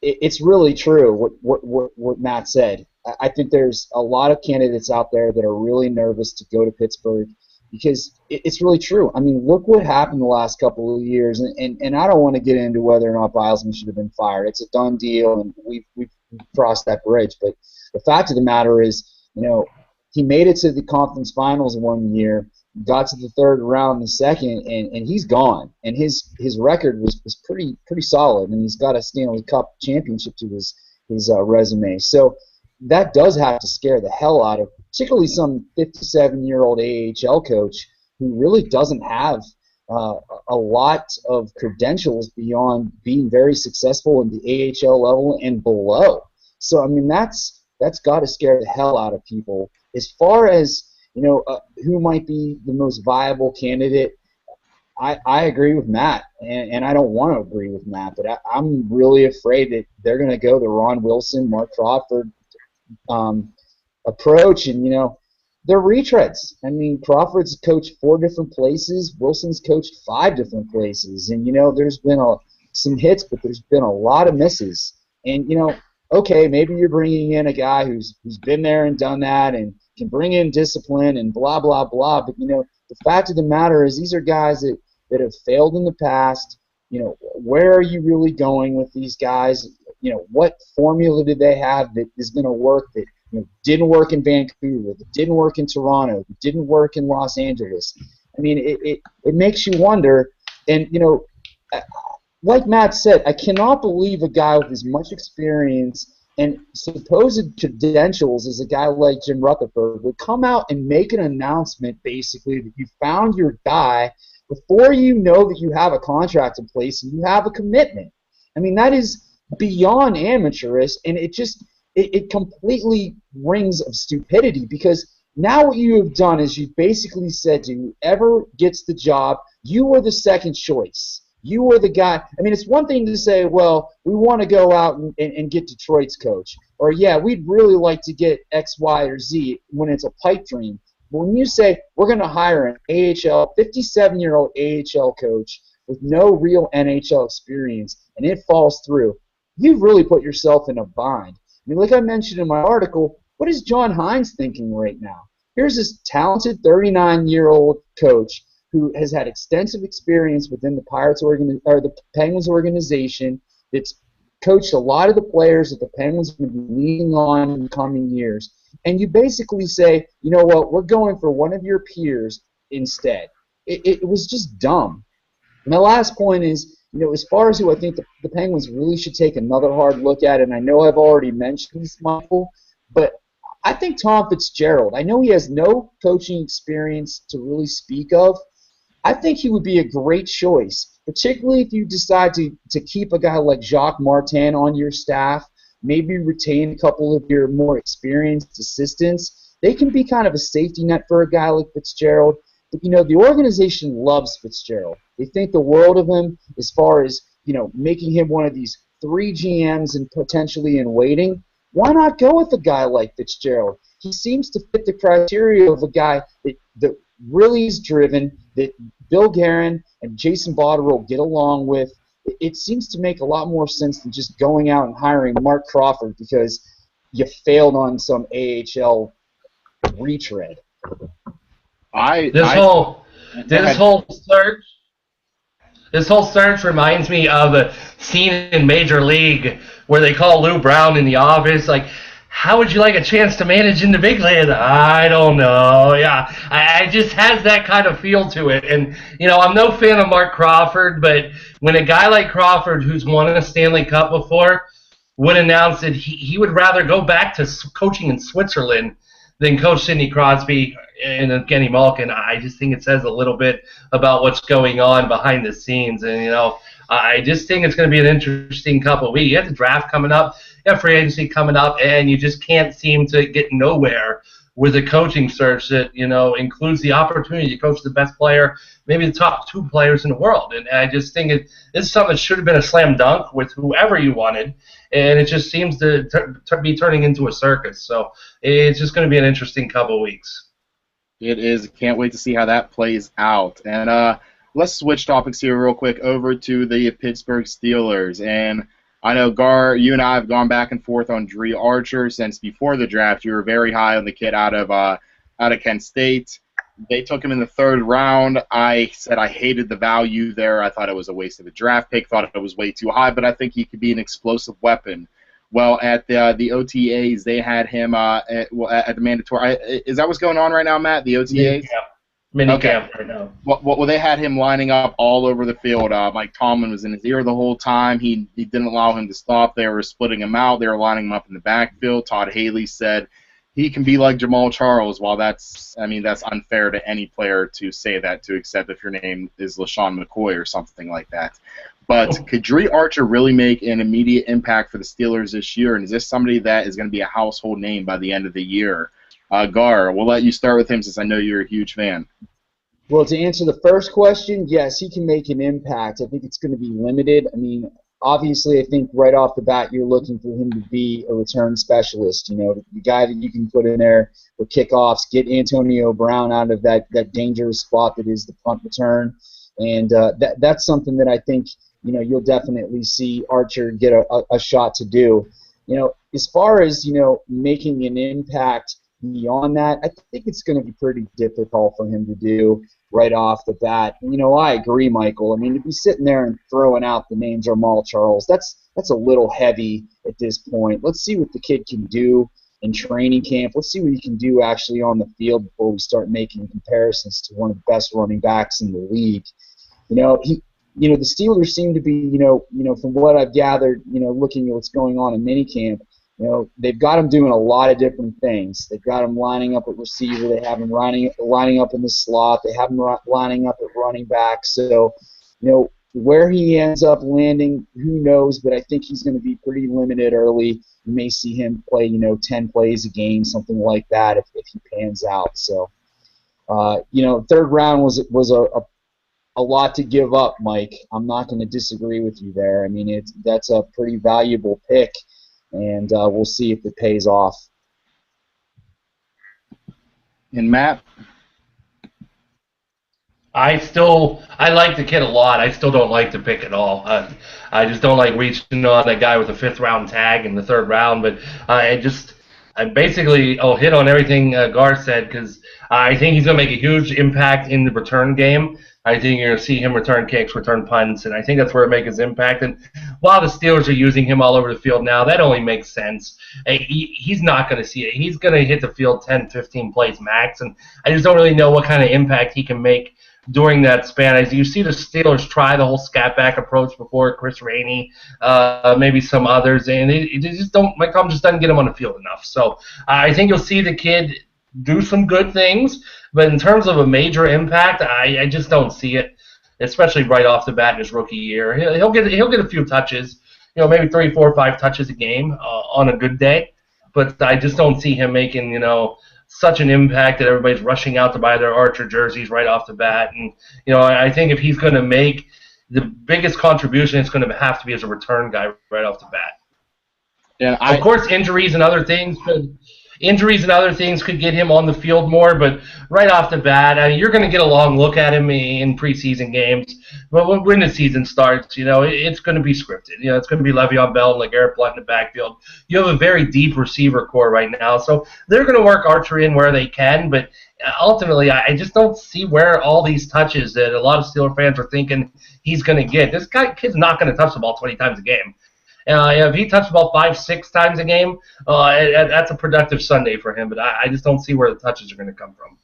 it's really true what Matt said. I think there's a lot of candidates out there that are really nervous to go to Pittsburgh because it's really true. I mean, look what happened the last couple of years, and I don't want to get into whether or not Bilesman should have been fired. It's a done deal, and we've crossed that bridge. But the fact of the matter is, he made it to the conference finals one year, got to the third round the second, and he's gone. And his record was pretty solid, and he's got a Stanley Cup championship to his resume. So that does have to scare the hell out of particularly some 57-year-old AHL coach who really doesn't have a lot of credentials beyond being very successful in the AHL level and below. So, I mean, that's got to scare the hell out of people. As far as, who might be the most viable candidate, I agree with Matt, and I don't want to agree with Matt, but I'm really afraid that they're going to go the Ron Wilson, Mark Crawford approach, and they're retreads. I mean, Crawford's coached 4 different places, Wilson's coached 5 different places, and there's been some hits, but there's been a lot of misses. And okay, maybe you're bringing in a guy who's been there and done that and can bring in discipline and blah blah blah, but the fact of the matter is these are guys that have failed in the past. Where are you really going with these guys? What formula did they have that is going to work that didn't work in Vancouver, that didn't work in Toronto, that didn't work in Los Angeles? I mean, it makes you wonder. And like Matt said, I cannot believe a guy with as much experience and supposed credentials as a guy like Jim Rutherford would come out and make an announcement basically that you found your guy before you know that you have a contract in place and you have a commitment. I mean, that is beyond amateurish, and it completely rings of stupidity because now what you have done is you basically said to whoever gets the job, you are the second choice. You are the guy. I mean, it's one thing to say, well, we want to go out and get Detroit's coach, or yeah, we'd really like to get X, Y, or Z when it's a pipe dream. But when you say we're going to hire an AHL, 57-year-old AHL coach with no real NHL experience, and it falls through, you've really put yourself in a bind. I mean, like I mentioned in my article, what is John Hines thinking right now? Here's this talented 39-year-old coach who has had extensive experience within the Penguins organization, that's coached a lot of the players that the Penguins have been leaning on in the coming years, and you basically say, you know what, we're going for one of your peers instead. It was just dumb. And my last point is, as far as who I think the Penguins really should take another hard look at, and I know I've already mentioned this, Michael, but I think Tom Fitzgerald, I know he has no coaching experience to really speak of. I think he would be a great choice, particularly if you decide to keep a guy like Jacques Martin on your staff, maybe retain a couple of your more experienced assistants. They can be kind of a safety net for a guy like Fitzgerald. But, the organization loves Fitzgerald. They think the world of him as far as, making him one of these 3 GMs and potentially in waiting. Why not go with a guy like Fitzgerald? He seems to fit the criteria of a guy that really is driven, that Bill Guerin and Jason Botterill get along with. It seems to make a lot more sense than just going out and hiring Mark Crawford because you failed on some AHL retread. This whole search reminds me of a scene in Major League where they call Lou Brown in the office, like, how would you like a chance to manage in the big league? I don't know. Yeah, I just has that kind of feel to it. And, I'm no fan of Mark Crawford, but when a guy like Crawford, who's won a Stanley Cup before, would announce that he would rather go back to coaching in Switzerland than coach Sidney Crosby and Kenny Malkin, I just think it says a little bit about what's going on behind the scenes. And, I just think it's going to be an interesting couple of weeks. You have the draft coming up, you have free agency coming up, and you just can't seem to get nowhere with a coaching search that, includes the opportunity to coach the best player, maybe the top 2 players in the world. And I just think this is something that should have been a slam dunk with whoever you wanted, and it just seems to be turning into a circus. So it's just going to be an interesting couple of weeks. It is. Can't wait to see how that plays out. And let's switch topics here real quick over to the Pittsburgh Steelers. And I know, Gar, you and I have gone back and forth on Dre Archer since before the draft. You were very high on the kid out of Kent State. They took him in the 3rd round. I said I hated the value there. I thought it was a waste of a draft pick, thought it was way too high, but I think he could be an explosive weapon. Well, at the OTAs, they had him at the mandatory. Is that what's going on right now, Matt? The OTAs? Minicamp right now. Well, they had him lining up all over the field. Mike Tomlin was in his ear the whole time. He didn't allow him to stop. They were splitting him out. They were lining him up in the backfield. Todd Haley said he can be like Jamal Charles. While that's unfair to any player to say that to, except if your name is LaShawn McCoy or something like that. But could Dre Archer really make an immediate impact for the Steelers this year? And is this somebody that is going to be a household name by the end of the year? Gar, we'll let you start with him since I know you're a huge fan. Well, to answer the first question, yes, he can make an impact. I think it's going to be limited. I mean, obviously, I think right off the bat you're looking for him to be a return specialist, the guy that you can put in there for kickoffs, get Antonio Brown out of that dangerous spot that is the punt return. And that's something that I think, you'll definitely see Archer get a shot to do. As far as, making an impact beyond that, I think it's going to be pretty difficult for him to do right off the bat. And, I agree, Michael. I mean, to be sitting there and throwing out the name Jamal Charles, that's a little heavy at this point. Let's see what the kid can do in training camp. Let's see what he can do actually on the field before we start making comparisons to one of the best running backs in the league. The Steelers seem to be, from what I've gathered, looking at what's going on in minicamp, they've got him doing a lot of different things. They've got him lining up at receiver. They have him lining up in the slot. They have him lining up at running back. So, where he ends up landing, who knows? But I think he's going to be pretty limited early. You may see him play, 10 plays a game, something like that, if he pans out. So, 3rd round was a lot to give up, Mike. I'm not going to disagree with you there. I mean, that's a pretty valuable pick. And we'll see if it pays off. And Matt? I like the kid a lot. I still don't like the pick at all. I just don't like reaching on a guy with a 5th round tag in the 3rd round. But I'll hit on everything Gar said, because I think he's going to make a huge impact in the return game. I think you're going to see him return kicks, return punts, and I think that's where it makes his impact. And while the Steelers are using him all over the field now, that only makes sense. He's not going to see it. He's going to hit the field 10, 15 plays max, and I just don't really know what kind of impact he can make during that span. As you see the Steelers try the whole scat back approach before, Chris Rainey, maybe some others, and Mike Tom just doesn't get him on the field enough. So I think you'll see the kid do some good things, but in terms of a major impact, I just don't see it, especially right off the bat in his rookie year. He'll get a few touches, maybe 3, 4, 5 touches a game on a good day, but I just don't see him making, such an impact that everybody's rushing out to buy their Archer jerseys right off the bat. And, I think if he's going to make the biggest contribution, it's going to have to be as a return guy right off the bat. Yeah, of course, injuries and other things could get him on the field more, but right off the bat, you're going to get a long look at him in preseason games. But when the season starts, it's going to be scripted. It's going to be Le'Veon Bell and LeGarrette Blount in the backfield. You have a very deep receiver core right now, so they're going to work Archer in where they can, but ultimately, I just don't see where all these touches that a lot of Steeler fans are thinking he's going to get. This kid's not going to touch the ball 20 times a game. If he touched the ball 5-6 times a game, that's a productive Sunday for him. But I just don't see where the touches are going to come from.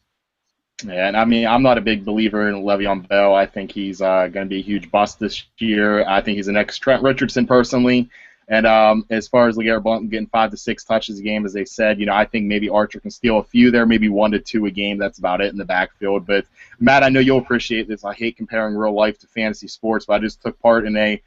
Yeah, and I mean, I'm not a big believer in Le'Veon Bell. I think he's going to be a huge bust this year. I think he's the next Trent Richardson, personally. And as far as LeGarrette Blount getting 5 to 6 touches a game, as they said, I think maybe Archer can steal a few there, maybe 1 to 2 a game. That's about it in the backfield. But, Matt, I know you'll appreciate this. I hate comparing real life to fantasy sports, but I just took part in a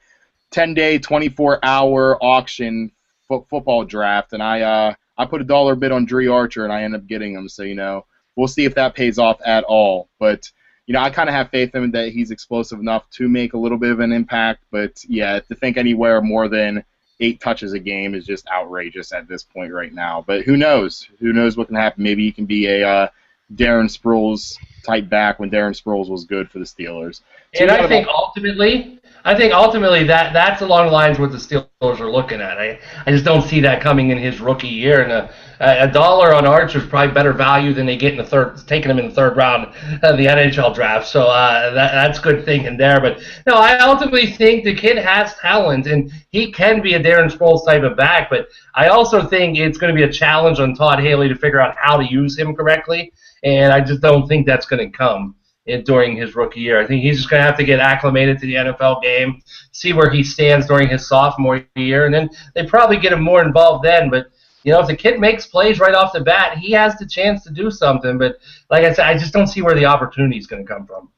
10-day, 24-hour auction football draft, and I put a dollar bid on Dre Archer, and I ended up getting him. So, we'll see if that pays off at all. But, I kind of have faith in him that he's explosive enough to make a little bit of an impact. But, yeah, to think anywhere more than 8 touches a game is just outrageous at this point right now. But who knows? Who knows what can happen? Maybe he can be a Darren Sproles type back when Darren Sproles was good for the Steelers. So and I think ultimately that's along the lines what the Steelers are looking at. I just don't see that coming in his rookie year. And a dollar on Archer is probably better value than they get in the taking him in the third round of the NHL draft. So that's good thinking there. But no, I ultimately think the kid has talent and he can be a Darren Sproles type of back. But I also think it's going to be a challenge on Todd Haley to figure out how to use him correctly. And I just don't think that's going to come during his rookie year. I think he's just going to have to get acclimated to the NFL game, see where he stands during his sophomore year, and then they probably get him more involved then. But, if the kid makes plays right off the bat, he has the chance to do something. But like I said, I just don't see where the opportunity is going to come from.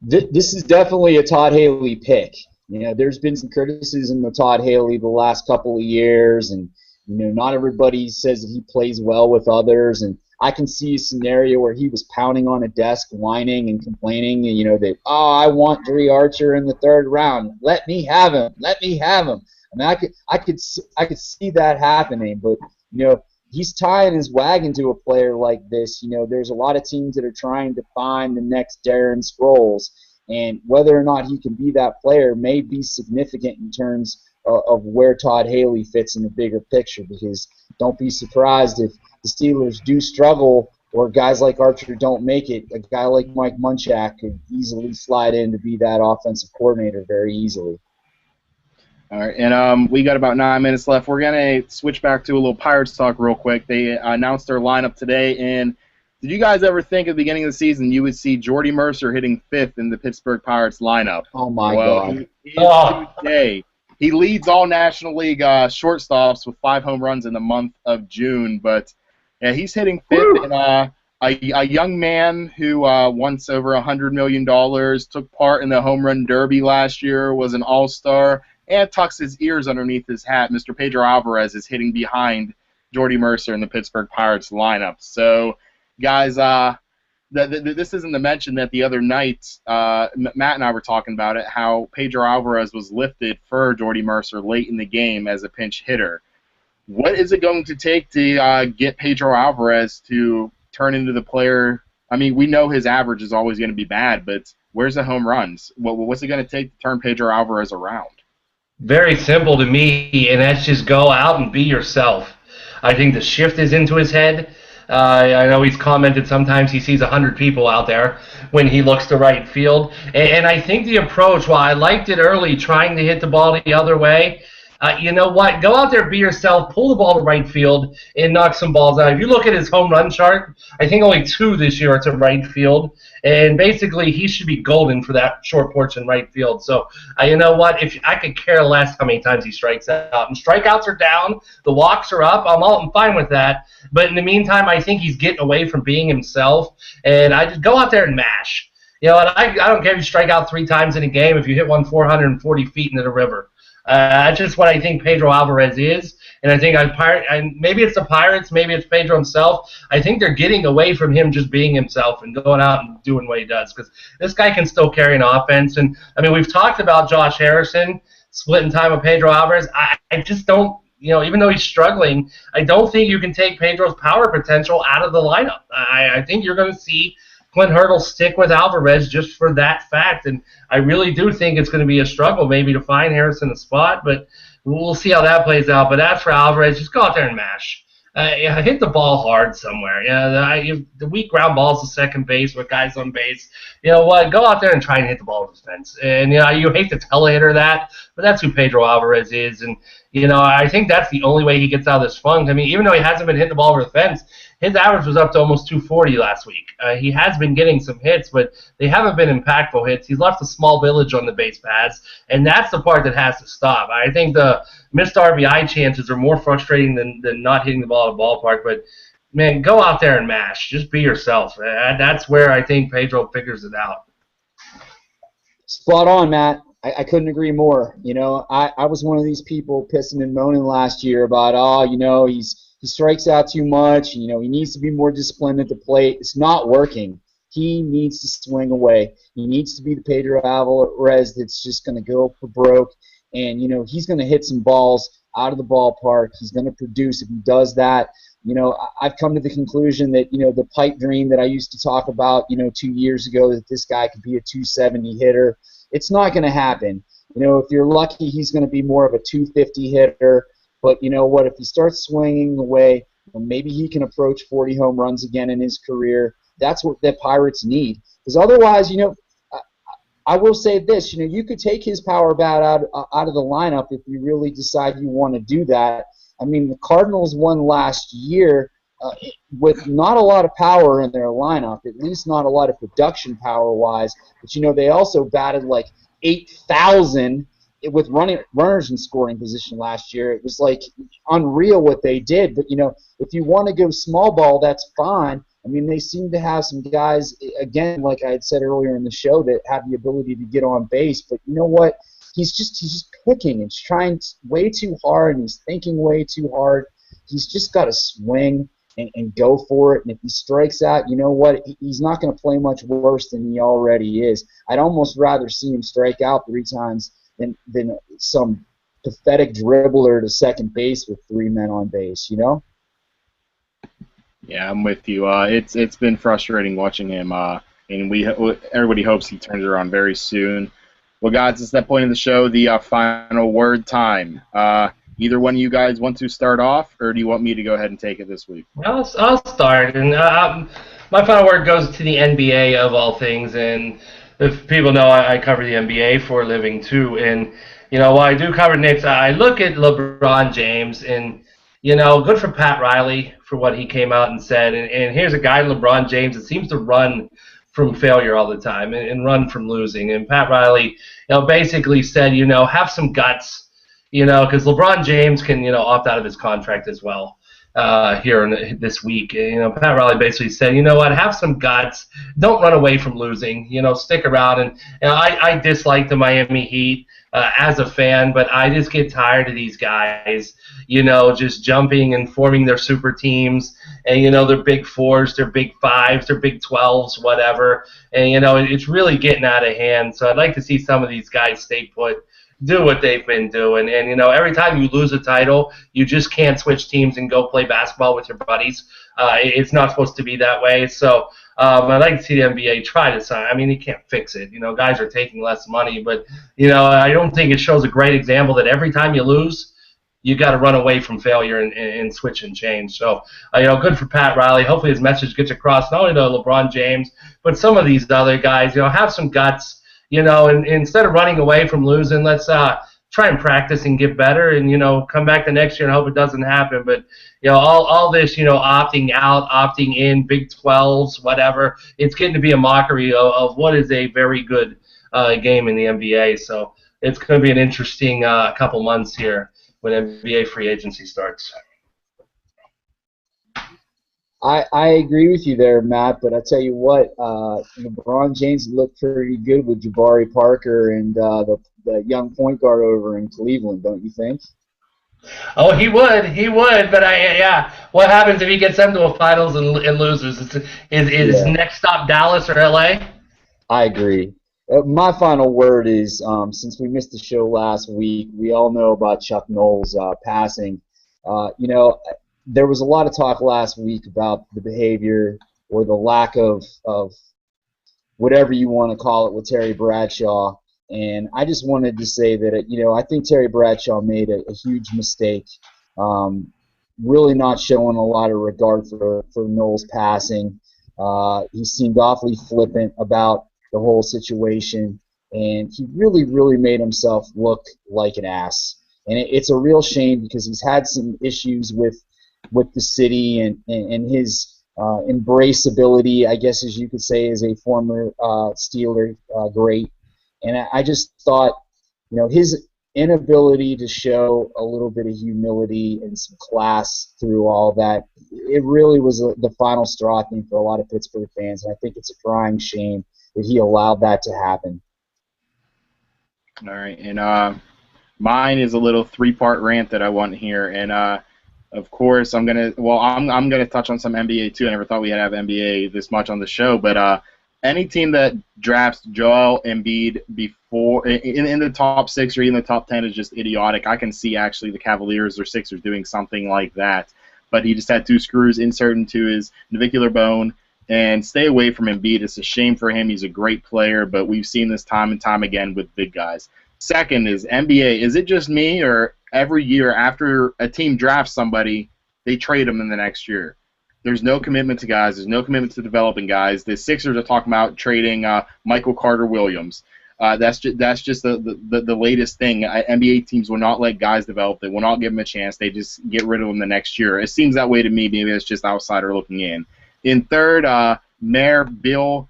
This is definitely a Todd Haley pick. There's been some criticism of Todd Haley the last couple of years, and, not everybody says that he plays well with others, and I can see a scenario where he was pounding on a desk, whining and complaining, that, I want Dre Archer in the third round. Let me have him. Let me have him. I mean, I could see that happening, but, he's tying his wagon to a player like this. There's a lot of teams that are trying to find the next Darren Sproles, and whether or not he can be that player may be significant in terms of where Todd Haley fits in the bigger picture, because don't be surprised if the Steelers do struggle or guys like Archer don't make it. A guy like Mike Munchak could easily slide in to be that offensive coordinator very easily. All right, and we got about 9 minutes left. We're going to switch back to a little Pirates talk real quick. They announced their lineup today, and did you guys ever think at the beginning of the season you would see Jordy Mercer hitting 5th in the Pittsburgh Pirates lineup? Oh, my God. Today, he leads all National League shortstops with 5 home runs in the month of June, but yeah, he's hitting 5th, and a young man who wants over $100 million, took part in the home run derby last year, was an all-star, and tucks his ears underneath his hat. Mr. Pedro Alvarez is hitting behind Jordy Mercer in the Pittsburgh Pirates lineup. So, guys, this isn't to mention that the other night, Matt and I were talking about it, how Pedro Alvarez was lifted for Jordy Mercer late in the game as a pinch hitter. What is it going to take to get Pedro Alvarez to turn into the player? I mean, we know his average is always going to be bad, but where's the home runs? What's it going to take to turn Pedro Alvarez around? Very simple to me, and that's just go out and be yourself. I think the shift is into his head. I know he's commented sometimes he sees 100 people out there when he looks to right field. And I think the approach, while I liked it early, trying to hit the ball the other way, you know what? Go out there, be yourself, pull the ball to right field, and knock some balls out. If you look at his home run chart, I think only 2 this year are to right field. And basically, he should be golden for that short porch in right field. So, you know what? If I could care less how many times he strikes out. And strikeouts are down. The walks are up. I'm fine with that. But in the meantime, I think he's getting away from being himself. And I just go out there and mash. You know, and I don't care if you strike out 3 times in a game if you hit one 440 feet into the river. That's just what I think Pedro Alvarez is. And I think maybe it's the Pirates, maybe it's Pedro himself. I think they're getting away from him just being himself and going out and doing what he does, because this guy can still carry an offense. And, I mean, we've talked about Josh Harrison splitting time with Pedro Alvarez. I just don't, you know, even though he's struggling, I don't think you can take Pedro's power potential out of the lineup. I think you're going to see Clint Hurdle stick with Alvarez just for that fact. And I really do think it's going to be a struggle maybe to find Harrison a spot, but we'll see how that plays out. But as for Alvarez, just go out there and mash. hit the ball hard somewhere. The weak ground balls to second base with guys on base. You know what? Go out there and try and hit the ball to the fence. And you hate to tell a hitter that, but that's who Pedro Alvarez is. And I think that's the only way he gets out of this funk. I mean, even though he hasn't been hitting the ball over the fence, his average was up to almost 240 last week. He has been getting some hits, but they haven't been impactful hits. He's left a small village on the base paths, and that's the part that has to stop. I think the missed RBI chances are more frustrating than not hitting the ball at the ballpark. But, man, go out there and mash. Just be yourself. That's where I think Pedro figures it out. Spot on, Matt. I couldn't agree more. I was one of these people pissing and moaning last year about, he strikes out too much. He needs to be more disciplined at the plate. It's not working. He needs to swing away. He needs to be the Pedro Alvarez that's just going to go for broke. And, he's going to hit some balls out of the ballpark. He's going to produce if he does that. I've come to the conclusion that, the pipe dream that I used to talk about, 2 years ago, that this guy could be a 270 hitter, it's not going to happen. If you're lucky, he's going to be more of a 250 hitter. But you know what? If he starts swinging away, maybe he can approach 40 home runs again in his career. That's what the Pirates need. Because otherwise, I will say this. You could take his power bat out of the lineup if you really decide you want to do that. I mean, the Cardinals won last year with not a lot of power in their lineup, at least not a lot of production power-wise. But, they also batted like 8,000 with runners in scoring position last year. It was like unreal what they did. But, if you want to go small ball, that's fine. I mean, they seem to have some guys, again, like I had said earlier in the show, that have the ability to get on base. But you know what? He's just picking and trying way too hard, and he's thinking way too hard. He's just got to swing and go for it. And if he strikes out, you know what? He's not going to play much worse than he already is. I'd almost rather see him strike out 3 times than some pathetic dribbler to second base with 3 men on base, Yeah, I'm with you. It's been frustrating watching him, and everybody hopes he turns it around very soon. Well, guys, it's that point of the show, the final word time. Either one of you guys want to start off, or do you want me to go ahead and take it this week? I'll start, and my final word goes to the NBA of all things. And if people know, I cover the NBA for a living too. And while I do cover Knicks, I look at LeBron James, and good for Pat Riley for what he came out and said. And here's a guy, LeBron James, that seems to run from failure all the time and run from losing. And Pat Riley, basically said, have some guts. Because LeBron James can, opt out of his contract as well here this week. Pat Riley basically said, have some guts. Don't run away from losing. Stick around. And I dislike the Miami Heat as a fan, but I just get tired of these guys, just jumping and forming their super teams. And, their big 4s, their big 5s, their big 12s, whatever. And, it's really getting out of hand. So I'd like to see some of these guys stay put, do what they've been doing. And, every time you lose a title, you just can't switch teams and go play basketball with your buddies. It's not supposed to be that way. So I'd like to see the NBA try to sign. I mean, you can't fix it. Guys are taking less money. But, I don't think it shows a great example that every time you lose, you got to run away from failure and switch and change. So, good for Pat Riley. Hopefully his message gets across not only to LeBron James, but some of these other guys. Have some guts. And instead of running away from losing, let's try and practice and get better and, come back the next year and hope it doesn't happen. But, all this, opting out, opting in, Big 12s, whatever, it's getting to be a mockery of what is a very good game in the NBA. So it's going to be an interesting couple months here when NBA free agency starts. I agree with you there, Matt, but I tell you what, LeBron James looked pretty good with Jabari Parker and the young point guard over in Cleveland, don't you think? Oh, he would, but what happens if he gets them to a finals and loses? Is next stop Dallas or LA? I agree. My final word is, since we missed the show last week, we all know about Chuck Noll's passing. There was a lot of talk last week about the behavior or the lack of whatever you want to call it with Terry Bradshaw. And I just wanted to say that, I think Terry Bradshaw made a huge mistake. really not showing a lot of regard for Noel's passing. He seemed awfully flippant about the whole situation, and he really, really made himself look like an ass. And it's a real shame because he's had some issues with the city and his embraceability, I guess, as you could say, as a former Steeler great. And I just thought, his inability to show a little bit of humility and some class through all that, it really was the final straw, I think, for a lot of Pittsburgh fans. And I think it's a crying shame that he allowed that to happen. All right, and mine is a little three-part rant that I want here, and of course I'm gonna touch on some NBA too. I never thought we'd have NBA this much on the show, but any team that drafts Joel Embiid before in the top 6 or even the top 10 is just idiotic. I can see actually the Cavaliers or Sixers doing something like that, but he just had 2 screws inserted into his navicular bone. And stay away from Embiid. It's a shame for him. He's a great player, but we've seen this time and time again with big guys. Second is NBA. Is it just me, or every year after a team drafts somebody, they trade them in the next year? There's no commitment to guys. There's no commitment to developing guys. The Sixers are talking about trading Michael Carter-Williams. That's just the latest thing. NBA teams will not let guys develop. They will not give them a chance. They just get rid of them the next year. It seems that way to me. Maybe it's just outsider looking in. In third, Mayor Bill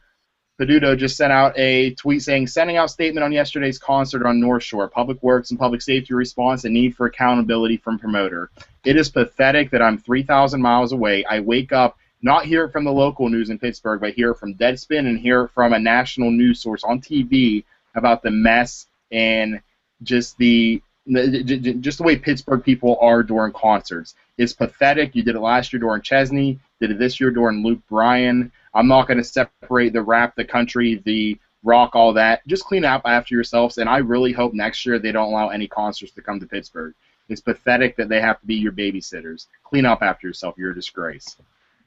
Peduto just sent out a tweet saying, sending out statement on yesterday's concert on North Shore, Public Works and Public Safety response and need for accountability from promoter. It is pathetic that I'm 3,000 miles away. I wake up, not hear it from the local news in Pittsburgh, but hear it from Deadspin and hear it from a national news source on TV about the mess and just the way Pittsburgh people are during concerts. It's pathetic. You did it last year during Chesney, did it this year during Luke Bryan. I'm not going to separate the rap, the country, the rock, all that. Just clean up after yourselves, and I really hope next year they don't allow any concerts to come to Pittsburgh. It's pathetic that they have to be your babysitters. Clean up after yourself. You're a disgrace.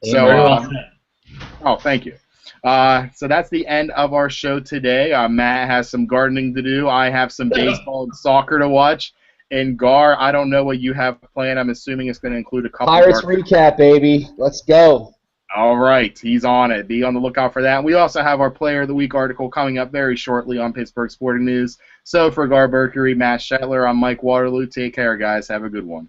Oh, thank you. So that's the end of our show today. Matt has some gardening to do. I have some baseball and soccer to watch. And Gar, I don't know what you have planned. I'm assuming it's going to include a couple. Pirates recap, baby. Let's go. All right, he's on it. Be on the lookout for that. We also have our Player of the Week article coming up very shortly on Pittsburgh Sporting News. So for Gar Mercury, Matt Shetler, I'm Mike Waterloo. Take care, guys. Have a good one.